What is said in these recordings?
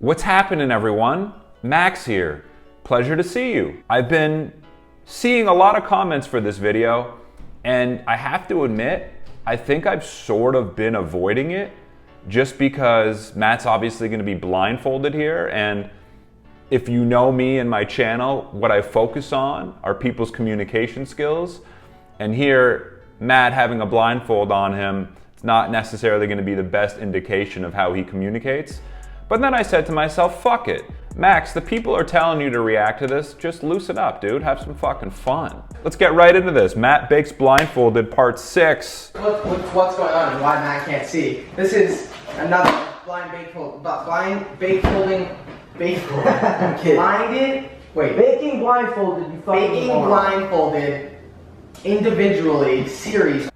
What's happening, everyone? Max here. Pleasure to see you. I've been seeing a lot of comments for this video, and I have to admit, I think I've sort of been avoiding it just because Matt's obviously going to be blindfolded here, and if you know me and my channel, what I focus on are people's communication skills, and here, Matt having a blindfold on him, it's not necessarily going to be the best indication of how he communicates. But then I said to myself, fuck it. Max, the people are telling you to react to this. Just loosen up, dude. Have some fucking fun. Let's get right into this. Matt Bakes Blindfolded, part 6. What's going on and why Matt can't see? This is another blindfolding. Blinded? Wait. Baking blindfolded, you fucking Baking moron. blindfolded individually series.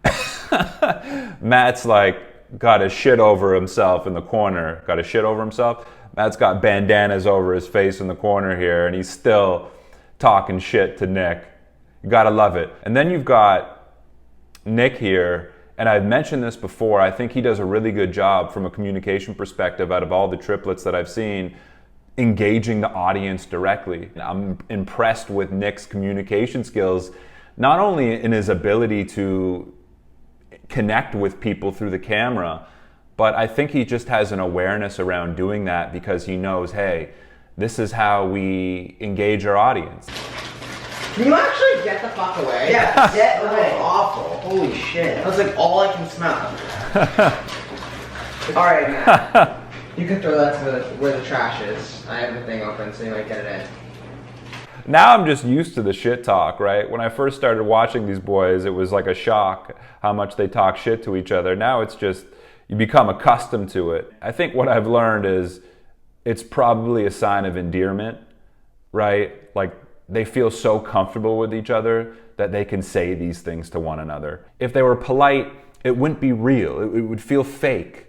Matt's like, got his shit over himself in the corner. Got his shit over himself? Matt's got bandanas over his face in the corner here, and he's still talking shit to Nick. You gotta love it. And then you've got Nick here, and I've mentioned this before, I think he does a really good job from a communication perspective out of all the triplets that I've seen, engaging the audience directly. I'm impressed with Nick's communication skills, not only in his ability to connect with people through the camera, but I think he just has an awareness around doing that because he knows, hey, this is how we engage our audience. Can you actually get the fuck away? Yeah, get away. That was awful. Holy shit. That was like all I can smell. Alright, Matt. You can throw that to where the trash is. I have the thing open so you might get it in. Now I'm just used to the shit talk, right? When I first started watching these boys, it was like a shock how much they talk shit to each other. Now it's just, you become accustomed to it. I think what I've learned is it's probably a sign of endearment, right? Like they feel so comfortable with each other that they can say these things to one another. If they were polite, it wouldn't be real. It would feel fake.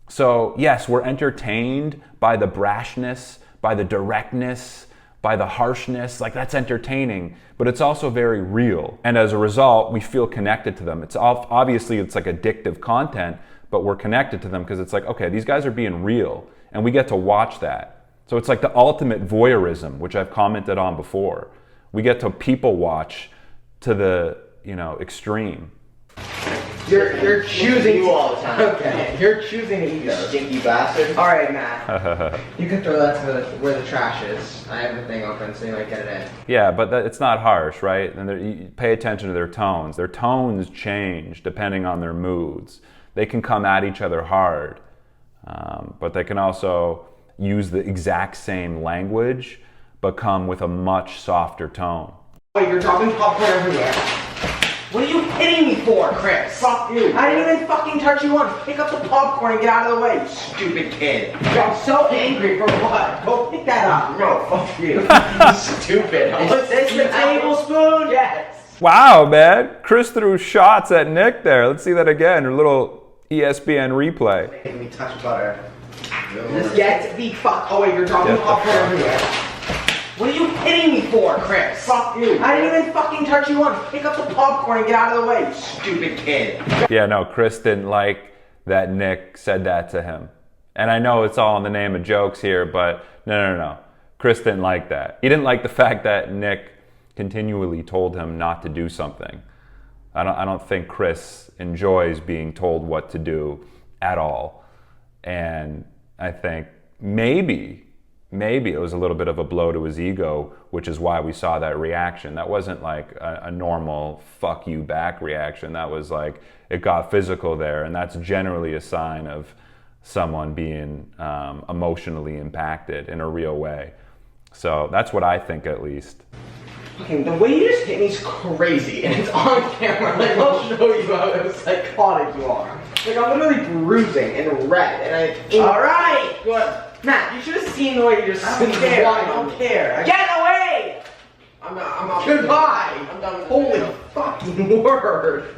So yes, we're entertained by the brashness, by the directness, by the harshness, like that's entertaining, but it's also very real. And as a result, we feel connected to them. It's obviously it's like addictive content, but we're connected to them because it's like, okay, these guys are being real and we get to watch that. So it's like the ultimate voyeurism, which I've commented on before. We get to people watch to the, extreme. You're choosing you all the time. Okay, you're choosing to eat those. Stinky bastard. Alright, Matt. You can throw that to where the trash is. I have the thing open so you might get it in. Yeah, but it's not harsh, right? And you pay attention to their tones. Their tones change depending on their moods. They can come at each other hard, but they can also use the exact same language, but come with a much softer tone. Wait, you're dropping popcorn everywhere. What are you hitting me for, Chris? Fuck you. I didn't even fucking touch you once. Pick up the popcorn and get out of the way, you stupid kid. I'm so angry for what? Go pick that up. No, fuck you. Stupid. Is this the tablespoon? Yes. Wow, man. Chris threw shots at Nick there. Let's see that again. A little ESPN replay. Making me touch butter. Get the fuck. Oh wait, you're dropping popcorn everywhere. What are you hitting me for, Chris? Fuck you. I didn't even fucking touch you once. Pick up the popcorn and get out of the way, you stupid kid. Yeah, no, Chris didn't like that Nick said that to him. And I know it's all in the name of jokes here, but no. Chris didn't like that. He didn't like the fact that Nick continually told him not to do something. I don't think Chris enjoys being told what to do at all. And I think maybe it was a little bit of a blow to his ego, which is why we saw that reaction. That wasn't like a normal fuck you back reaction. That was like, it got physical there, and that's generally a sign of someone being emotionally impacted in a real way. So that's what I think, at least. Okay, the way you just hit me is crazy, and it's on camera. Like, I'll show you how psychotic you are. Like, I'm literally bruising and red, and Alright! Good. Matt, you should have seen the way you just I don't care. I don't care. Get away! I'm not. Goodbye! I'm done with Holy fucking word.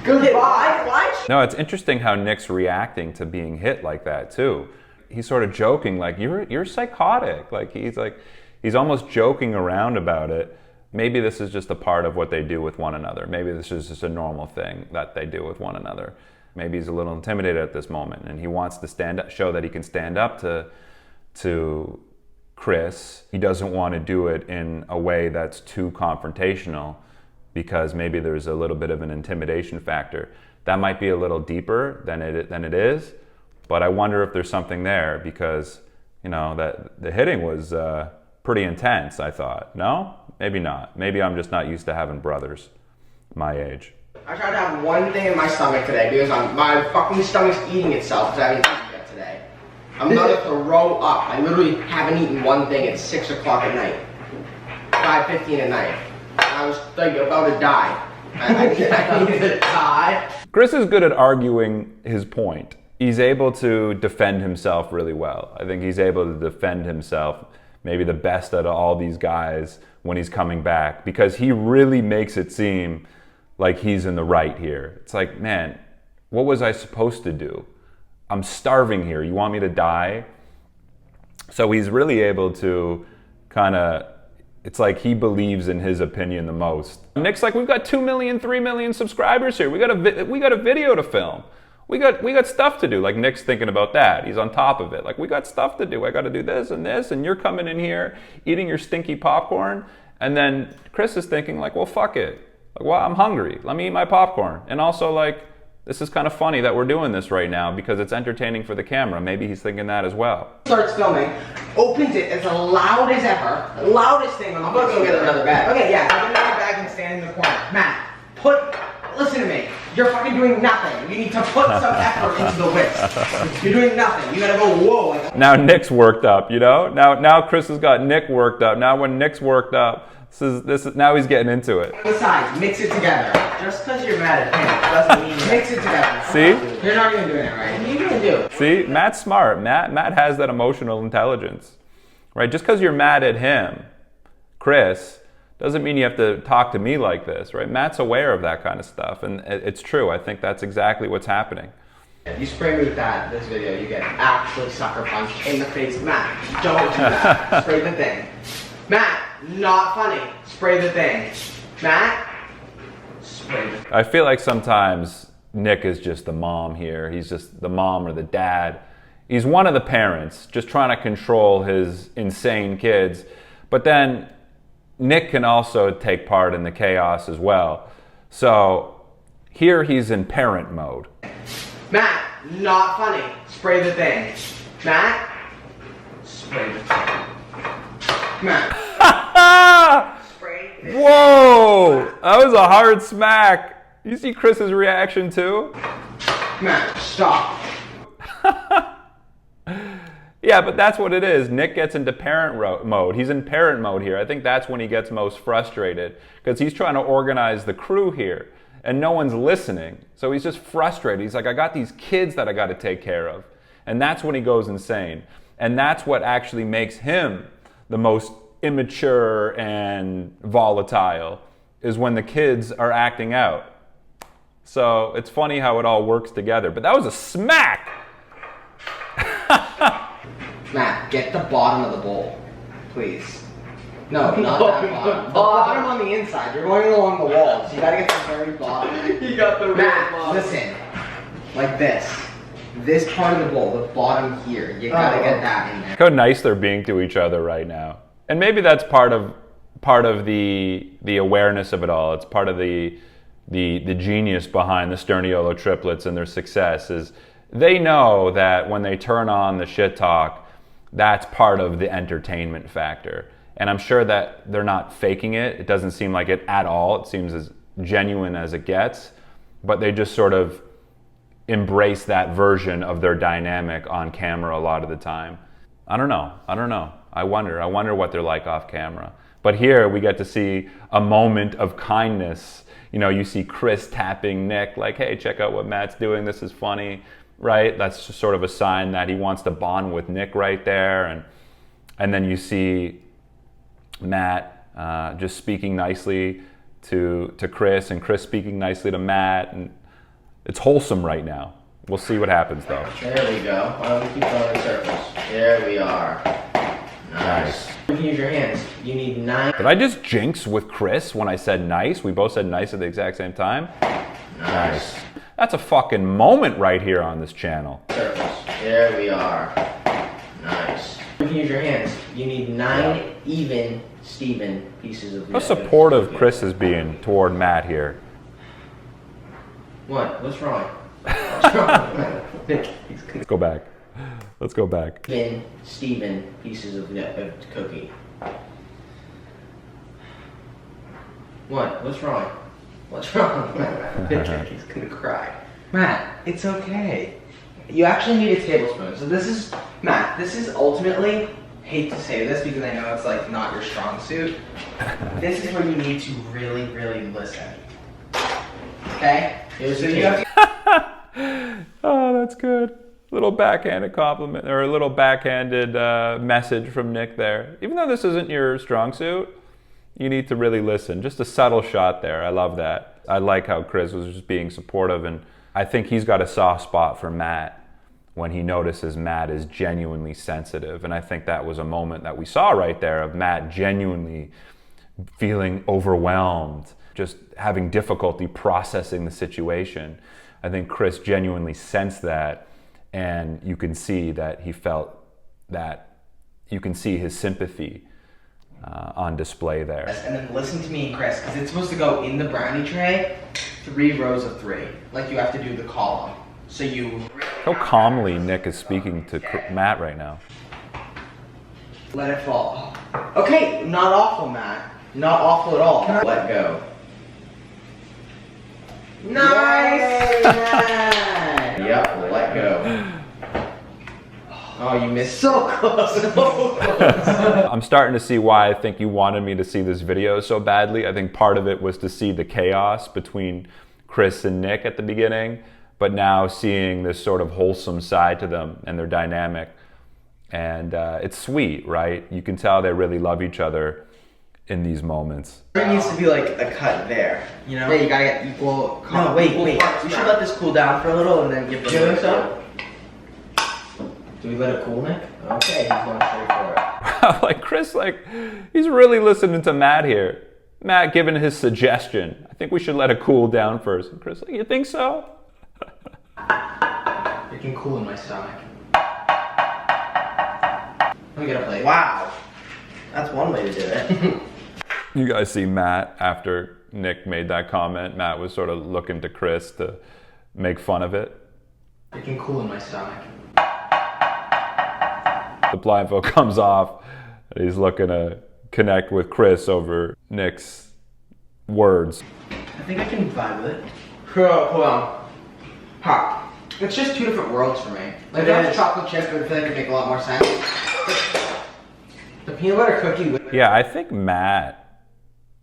Goodbye. No, it's interesting how Nick's reacting to being hit like that too. He's sort of joking, like you're psychotic. Like he's almost joking around about it. Maybe this is just a part of what they do with one another. Maybe this is just a normal thing that they do with one another. Maybe he's a little intimidated at this moment, and he wants to stand up, show that he can stand up to to Chris. He doesn't want to do it in a way that's too confrontational because maybe there's a little bit of an intimidation factor. That might be a little deeper than it is, but I wonder if there's something there because, you know, that the hitting was pretty intense, I thought. No? Maybe not. Maybe I'm just not used to having brothers my age. I tried to have one thing in my stomach today because my fucking stomach's eating itself because I haven't eaten yet today. I'm about to throw up. I literally haven't eaten one thing at 6 o'clock at night. 5:15 at night. I was like about to die. I needed to die. Chris is good at arguing his point. He's able to defend himself really well. I think he's able to defend himself maybe the best out of all these guys when he's coming back because he really makes it seem like he's in the right here. It's like, man, what was I supposed to do? I'm starving here. You want me to die? So he's really able to kind of, it's like he believes in his opinion the most. Nick's like, we've got 2 million, 3 million subscribers here. We got a video to film. We got stuff to do. Like Nick's thinking about that. He's on top of it. Like, we got stuff to do. I got to do this, and you're coming in here eating your stinky popcorn. And then Chris is thinking like, well, fuck it. Like, well, I'm hungry. Let me eat my popcorn. And also like, this is kind of funny that we're doing this right now because it's entertaining for the camera. Maybe he's thinking that as well. Starts filming, opens it as loud as ever, the loudest thing on the I'm gonna go get another bag. Okay, yeah, I'm gonna get a bag and stand in the corner. Matt, listen to me. You're fucking doing nothing. You need to put some effort into the whips. You're doing nothing. You gotta go, whoa. Like, now Nick's worked up, you know? Now Chris has got Nick worked up. Now when Nick's worked up, this is now he's getting into it. besides, mix it together. Just because you're mad at him doesn't mean Mix it together. See? You're not even doing it right. What are you gonna do? See? Matt's smart. Matt has that emotional intelligence. Right? Just because you're mad at him, Chris, doesn't mean you have to talk to me like this, right? Matt's aware of that kind of stuff, and it's true. I think that's exactly what's happening. If you spray me with this video, you get actually sucker punched in the face. Matt, don't do that. Spray the thing. Matt, not funny. Spray the thing. Matt, spray the thing. I feel like sometimes Nick is just the mom here. He's just the mom or the dad. He's one of the parents, just trying to control his insane kids. But then Nick can also take part in the chaos as well. So here he's in parent mode. Matt, not funny. Spray the thing. Matt, spray the thing. Matt. Spray the thing. Whoa! That was a hard smack. You see Chris's reaction too? Matt, stop. Yeah, but that's what it is. Nick gets into parent mode. He's in parent mode here. I think that's when he gets most frustrated because he's trying to organize the crew here and no one's listening. So he's just frustrated. He's like, I got these kids that I got to take care of. And that's when he goes insane. And that's what actually makes him the most immature and volatile, is when the kids are acting out. So it's funny how it all works together. But that was a smack! Matt, get the bottom of the bowl, please. No, not that bottom. The bottom on the inside. You're going along the walls. You gotta get the very bottom. You got the real Matt, bottom. listen. Like this. This part of the bowl, the bottom here. You gotta get that in there. How nice they're being to each other right now. And maybe that's part of the awareness of it all. It's part of the genius behind the Sturniolo triplets and their success is they know that when they turn on the shit talk, that's part of the entertainment factor. And I'm sure that they're not faking it. It doesn't seem like it at all. It seems as genuine as it gets. But they just sort of embrace that version of their dynamic on camera a lot of the time. I don't know. I wonder what they're like off camera. But here we get to see a moment of kindness. You know, you see Chris tapping Nick like, hey, check out what Matt's doing. This is funny. Right? That's just sort of a sign that he wants to bond with Nick right there. And then you see Matt just speaking nicely to Chris and Chris speaking nicely to Matt. And it's wholesome right now. We'll see what happens though. There we go. Why don't we keep going in circles? There we are. Nice. You can use your hands. You need 9. Did I just jinx with Chris when I said nice? We both said nice at the exact same time? Nice. That's a fucking moment right here on this channel. Circles. There we are. Nice. You can use your hands. You need 9 even Steven pieces of How supportive Chris is being toward Matt here. What? What's wrong? What's wrong? Let's go back. Let's go back. Even Steven pieces of cookie. What? What's wrong? What's wrong? He's gonna cry. Matt, it's okay. You actually need a tablespoon. So this is, Matt, this is ultimately, hate to say this because I know it's like not your strong suit. This is where you need to really, really listen. Okay? So you have to... Oh, that's good. Little backhanded compliment, or a little backhanded message from Nick there. Even though this isn't your strong suit, you need to really listen. Just a subtle shot there. I love that. I like how Chris was just being supportive, and I think he's got a soft spot for Matt when he notices Matt is genuinely sensitive. And I think that was a moment that we saw right there of Matt genuinely feeling overwhelmed, just having difficulty processing the situation. I think Chris genuinely sensed that, and you can see that he felt that. You can see his sympathy on display there. And then listen to me, Chris, because it's supposed to go in the brownie tray, 3 rows of 3. Like you have to do the column. So you... How calmly Nick is speaking to Matt right now. Let it fall. Okay, not awful, Matt. Not awful at all. Let go. Nice! Yep, let go. Oh, you missed so close. So close. I'm starting to see why I think you wanted me to see this video so badly. I think part of it was to see the chaos between Chris and Nick at the beginning, but now seeing this sort of wholesome side to them and their dynamic. And it's sweet, right? You can tell they really love each other in these moments. There needs to be like a cut there, you know? Yeah, you gotta get equal. No, wait. We should let this cool down for a little and then give them. Do you think so? Do we let it cool, Nick? Okay, he's going straight for it. Like Chris, he's really listening to Matt here. Matt giving his suggestion. I think we should let it cool down first. And Chris, you think so? It can cool in my stomach. Let me get a plate. Wow. That's one way to do it. You guys see Matt after Nick made that comment. Matt was sort of looking to Chris to make fun of it. It can cool in my stomach. The blindfold comes off, and he's looking to connect with Chris over Nick's words. I think I can vibe with it. Hold on. Pop. It's just 2 different worlds for me. Like, that's chocolate chip, but I feel like it'd make a lot more sense. The peanut butter cookie with... Yeah, I think Matt,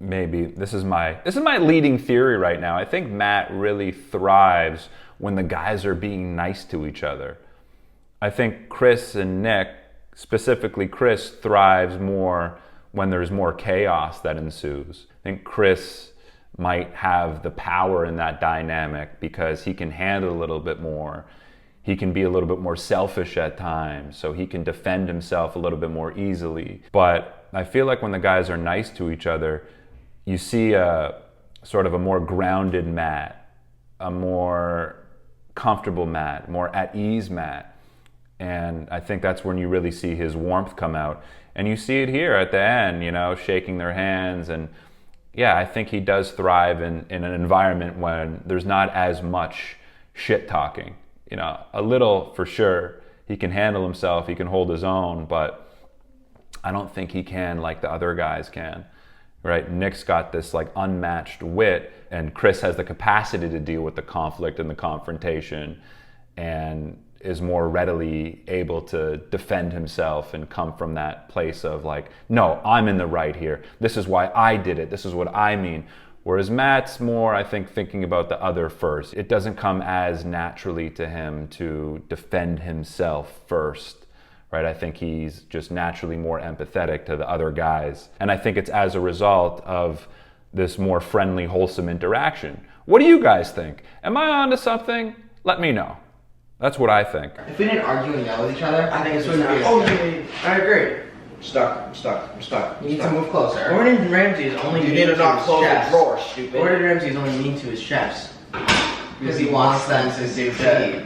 maybe, this is my leading theory right now. I think Matt really thrives when the guys are being nice to each other. I think Chris and Nick, specifically Chris, thrives more when there's more chaos that ensues. I think Chris might have the power in that dynamic because he can handle a little bit more. He can be a little bit more selfish at times, so he can defend himself a little bit more easily. But I feel like when the guys are nice to each other, you see a sort of a more grounded Matt, a more comfortable Matt, more at ease Matt. And I think that's when you really see his warmth come out. And you see it here at the end, you know, shaking their hands. And yeah, I think he does thrive in an environment when there's not as much shit talking. You know, a little for sure. He can handle himself, he can hold his own, but I don't think he can like the other guys can. Right? Nick's got this like unmatched wit, and Chris has the capacity to deal with the conflict and the confrontation and is more readily able to defend himself and come from that place of like, no, I'm in the right here. This is why I did it. This is what I mean. Whereas Matt's more, I think, thinking about the other first. It doesn't come as naturally to him to defend himself first, right? I think he's just naturally more empathetic to the other guys. And I think it's as a result of this more friendly, wholesome interaction. What do you guys think? Am I onto something? Let me know. That's what I think. If we didn't argue and yell at each other, I think this would be I agree. I'm stuck. You need to move closer. Gordon Ramsay is only mean to his chefs. Stupid. Gordon Ramsay is only mean to his chefs. Because he wants them to succeed.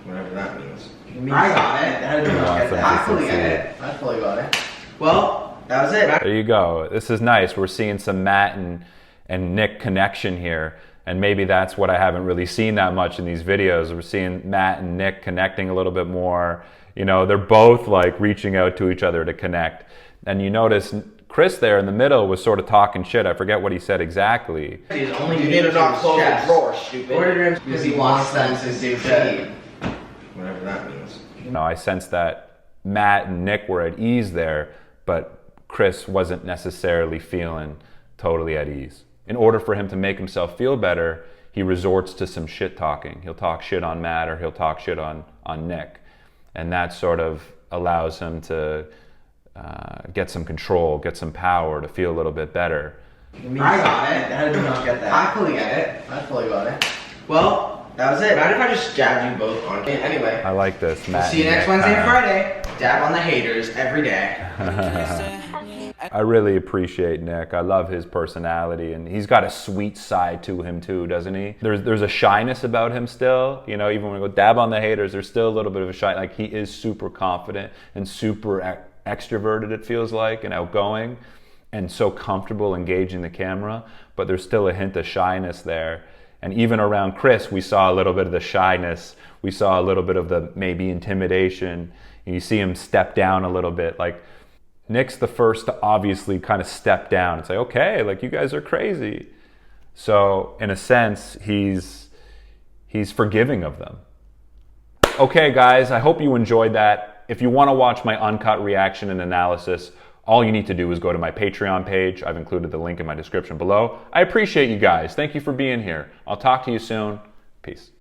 Whatever that means. I got it. How did you not get that? I fully get it. I fully got it. Well, that was it. There you go. This is nice. We're seeing some Matt and Nick connection here. And maybe that's what I haven't really seen that much in these videos. We're seeing Matt and Nick connecting a little bit more. You know, they're both like reaching out to each other to connect. And you notice Chris there in the middle was sort of talking shit. I forget what he said exactly. He's only You need to not close the drawer, stupid. Because he wants them to succeed. Whatever that means. You know, I sensed that Matt and Nick were at ease there, but Chris wasn't necessarily feeling totally at ease. In order for him to make himself feel better, he resorts to some shit talking. He'll talk shit on Matt or he'll talk shit on Nick. And that sort of allows him to get some control, get some power, to feel a little bit better. I got it. How did you not get that? I fully get it. I fully got it. Well, that was it. Mind if I just jabbed you both on? Anyway. I like this, Matt. See you and next Nick. Wednesday and Friday. Dab on the haters every day. I really appreciate Nick. I love his personality, and he's got a sweet side to him too, doesn't he? There's a shyness about him still. You know, even when we go dab on the haters, there's still a little bit of a shy. Like, he is super confident and super extroverted, it feels like, and outgoing, and so comfortable engaging the camera. But there's still a hint of shyness there. And even around Chris, we saw a little bit of the shyness. We saw a little bit of the maybe intimidation. And you see him step down a little bit. Like, Nick's the first to obviously kind of step down and say, okay, like, you guys are crazy. So in a sense, he's forgiving of them. Okay, guys, I hope you enjoyed that. If you want to watch my uncut reaction and analysis, all you need to do is go to my Patreon page. I've included the link in my description below. I appreciate you guys. Thank you for being here. I'll talk to you soon. Peace.